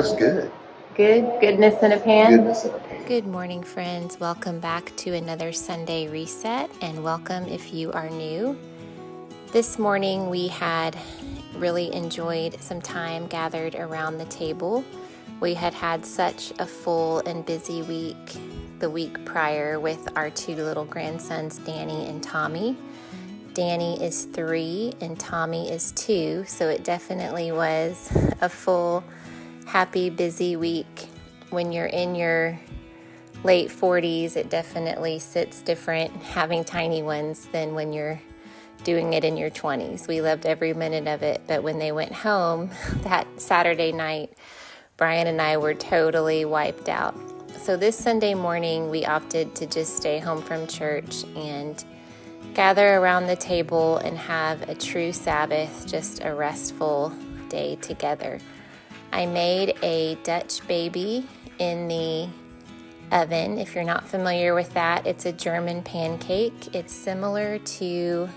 was good. Good? Goodness in a pan? Goodness in a pan. Good morning, friends. Welcome back to another Sunday Reset, and welcome if you are new. This morning we had really enjoyed some time gathered around the table. We had had such a full and busy week the week prior with our two little grandsons, Danny and Tommy. Danny is 3 and Tommy is 2, so it definitely was a full, happy, busy week. When you're in your late 40s, it definitely sits different having tiny ones than when you're doing it in your 20s. We loved every minute of it, but when they went home that Saturday night, Brian and I were totally wiped out. So this Sunday morning, we opted to just stay home from church and gather around the table and have a true Sabbath, just a restful day together. I made a Dutch baby in the oven. If you're not familiar with that, it's a German pancake. It's similar to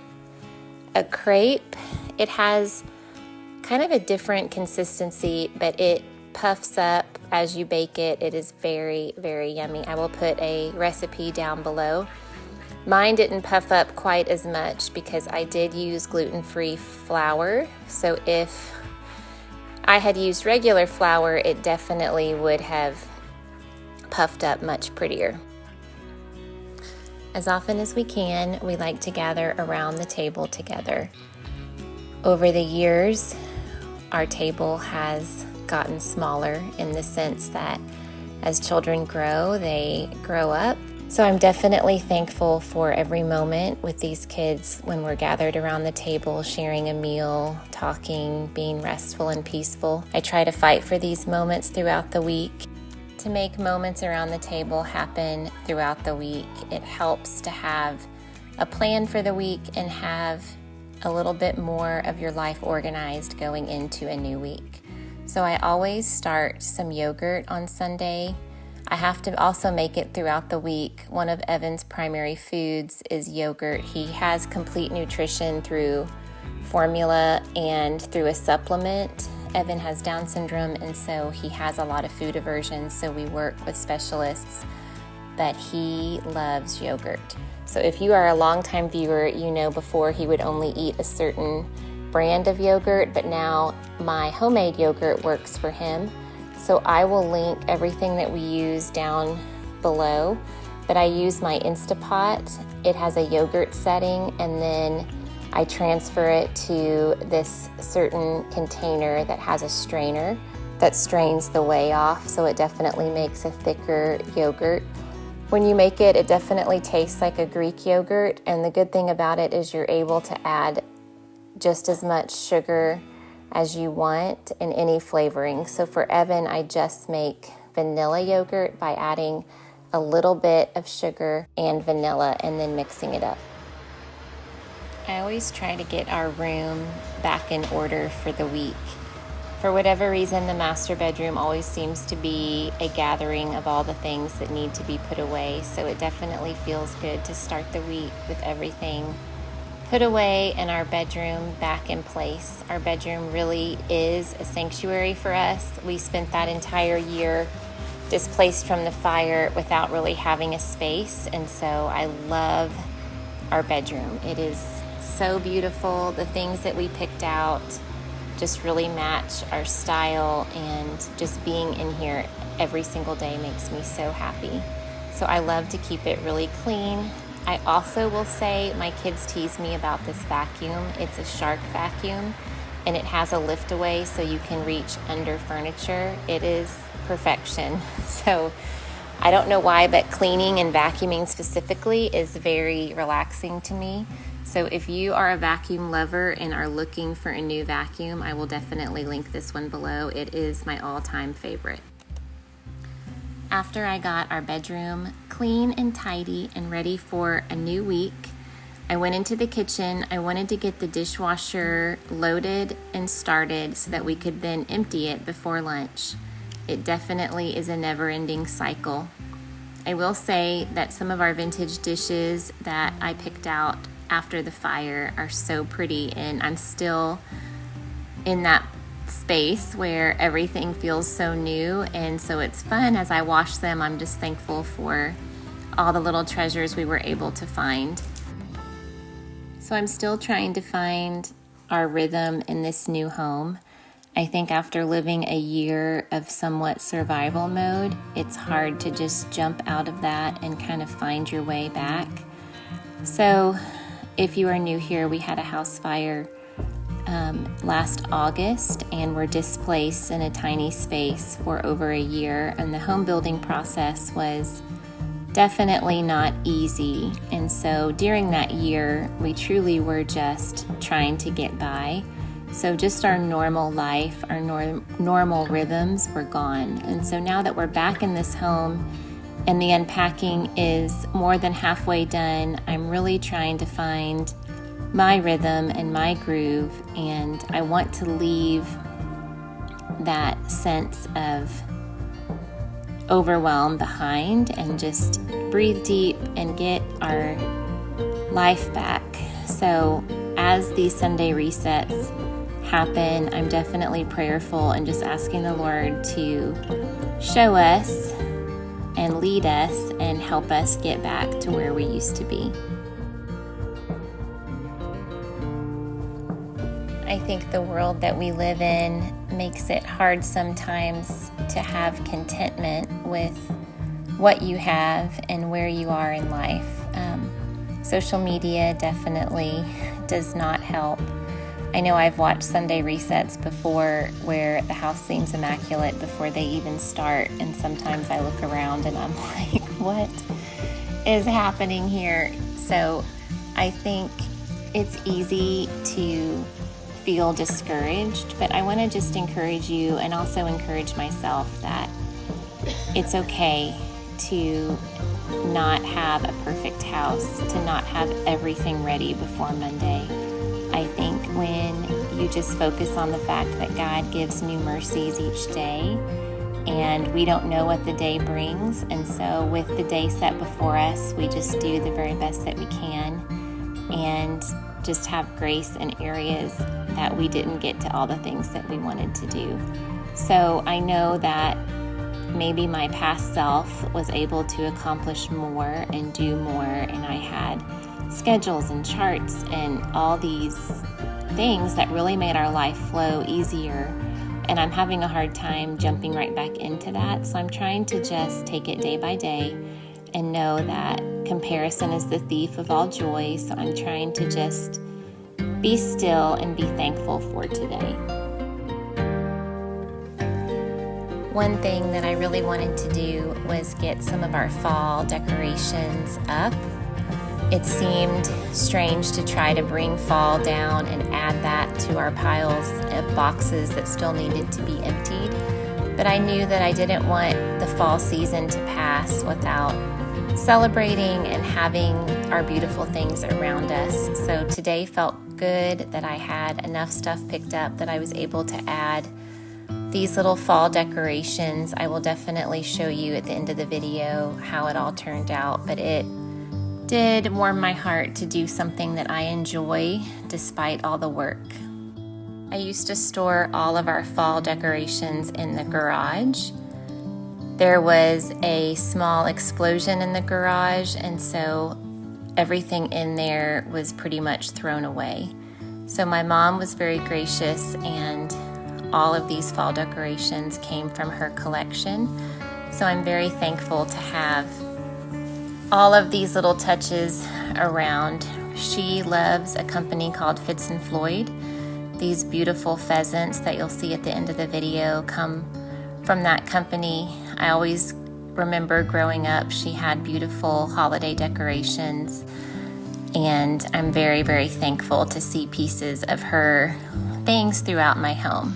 a crepe. It has kind of a different consistency, but it puffs up as you bake it. It is very, very yummy. I will put a recipe down below. Mine didn't puff up quite as much because I did use gluten-free flour. So if I had used regular flour, it definitely would have puffed up much prettier. As often as we can, we like to gather around the table together. Over the years, our table has gotten smaller in the sense that as children grow, they grow up. So I'm definitely thankful for every moment with these kids when we're gathered around the table, sharing a meal, talking, being restful and peaceful. I try to fight for these moments throughout the week. To make moments around the table happen throughout the week, it helps to have a plan for the week and have a little bit more of your life organized going into a new week. So I always start some yogurt on Sunday. I have to also make it throughout the week. One of Evan's primary foods is yogurt. He has complete nutrition through formula and through a supplement. Evan has Down syndrome, and so he has a lot of food aversion, so we work with specialists, but he loves yogurt. So if you are a longtime viewer, you know before he would only eat a certain brand of yogurt, but now my homemade yogurt works for him. So I will link everything that we use down below, but I use my Instapot. It has a yogurt setting, and then I transfer it to this certain container that has a strainer that strains the whey off, so it definitely makes a thicker yogurt. When you make it, it definitely tastes like a Greek yogurt, and the good thing about it is you're able to add just as much sugar as you want in any flavoring. So for Evan, I just make vanilla yogurt by adding a little bit of sugar and vanilla and then mixing it up. I always try to get our room back in order for the week. For whatever reason, the master bedroom always seems to be a gathering of all the things that need to be put away. So it definitely feels good to start the week with everything put away and our bedroom back in place. Our bedroom really is a sanctuary for us. We spent that entire year displaced from the fire without really having a space, and so I love our bedroom. It is so beautiful. The things that we picked out just really match our style, and just being in here every single day makes me so happy. So I love to keep it really clean. I also will say my kids tease me about this vacuum. It's a Shark vacuum, and it has a lift away so you can reach under furniture. It is perfection. So I don't know why, but cleaning and vacuuming specifically is very relaxing to me. So if you are a vacuum lover and are looking for a new vacuum, I will definitely link this one below. It is my all-time favorite. After I got our bedroom clean and tidy and ready for a new week, I went into the kitchen. I wanted to get the dishwasher loaded and started so that we could then empty it before lunch. It definitely is a never-ending cycle. I will say that some of our vintage dishes that I picked out after the fire are so pretty, and I'm still in that space where everything feels so new, and so it's fun. As I wash them, I'm just thankful for all the little treasures we were able to find. So I'm still trying to find our rhythm in this new home. I think after living a year of somewhat survival mode, it's hard to just jump out of that and kind of find your way back. So if you are new here, we had a house fire last August, and were displaced in a tiny space for over a year, and the home building process was definitely not easy. And so during that year, we truly were just trying to get by. So just our normal life, our normal rhythms were gone. And so now that we're back in this home and the unpacking is more than halfway done, I'm really trying to find my rhythm and my groove, and I want to leave that sense of overwhelm behind and just breathe deep and get our life back. So as these Sunday resets happen, I'm definitely prayerful and just asking the Lord to show us and lead us and help us get back to where we used to be. I think the world that we live in makes it hard sometimes to have contentment with what you have and where you are in life. Social media definitely does not help. I know I've watched Sunday resets before where the house seems immaculate before they even start, and sometimes I look around and I'm like, what is happening here? So I think it's easy to feel discouraged, but I want to just encourage you and also encourage myself that it's okay to not have a perfect house, to not have everything ready before Monday. I think when you just focus on the fact that God gives new mercies each day, and we don't know what the day brings, and so with the day set before us, we just do the very best that we can and just have grace in areas that we didn't get to all the things that we wanted to do. So I know that maybe my past self was able to accomplish more and do more, and I had schedules and charts and all these things that really made our life flow easier, and I'm having a hard time jumping right back into that. So I'm trying to just take it day by day and know that comparison is the thief of all joy. So I'm trying to just be still and be thankful for today. One thing that I really wanted to do was get some of our fall decorations up. It seemed strange to try to bring fall down and add that to our piles of boxes that still needed to be emptied. But I knew that I didn't want the fall season to pass without celebrating and having our beautiful things around us. So today felt good that I had enough stuff picked up that I was able to add these little fall decorations. I will definitely show you at the end of the video how it all turned out, but it did warm my heart to do something that I enjoy despite all the work. I used to store all of our fall decorations in the garage. There was a small explosion in the garage, and so everything in there was pretty much thrown away. So my mom was very gracious, and all of these fall decorations came from her collection. So I'm very thankful to have all of these little touches around. She loves a company called Fitz & Floyd. These beautiful pheasants that you'll see at the end of the video come from that company. I always remember growing up, she had beautiful holiday decorations, and I'm very, very thankful to see pieces of her things throughout my home.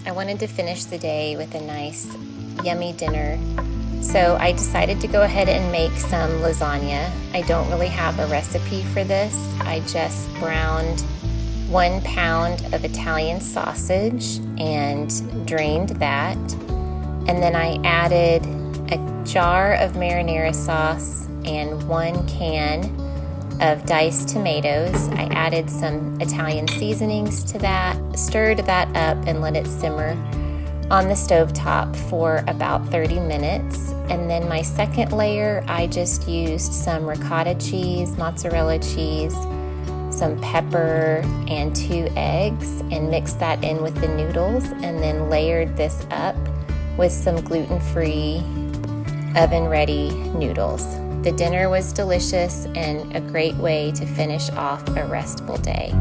I wanted to finish the day with a nice, yummy dinner. So I decided to go ahead and make some lasagna. I don't really have a recipe for this. I just browned 1 pound of Italian sausage and drained that. And then I added a jar of marinara sauce and 1 can of diced tomatoes. I added some Italian seasonings to that, stirred that up, and let it simmer on the stovetop for about 30 minutes. And then my second layer, I just used some ricotta cheese, mozzarella cheese, some pepper, and 2 eggs, and mixed that in with the noodles, and then layered this up with some gluten-free, oven-ready noodles. The dinner was delicious and a great way to finish off a restful day.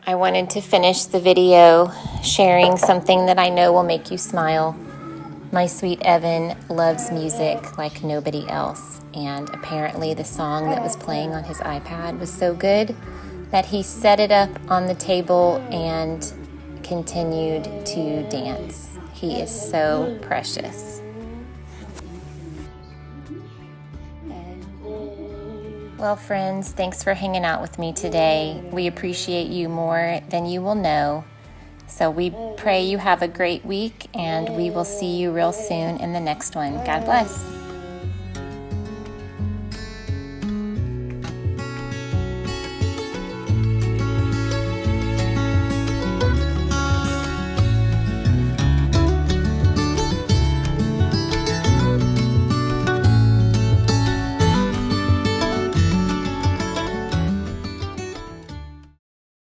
I wanted to finish the video sharing something that I know will make you smile. My sweet Evan loves music like nobody else, and apparently the song that was playing on his iPad was so good that he set it up on the table and continued to dance. He is so precious. Well, friends, thanks for hanging out with me today. We appreciate you more than you will know. So we pray you have a great week, and we will see you real soon in the next one. God bless.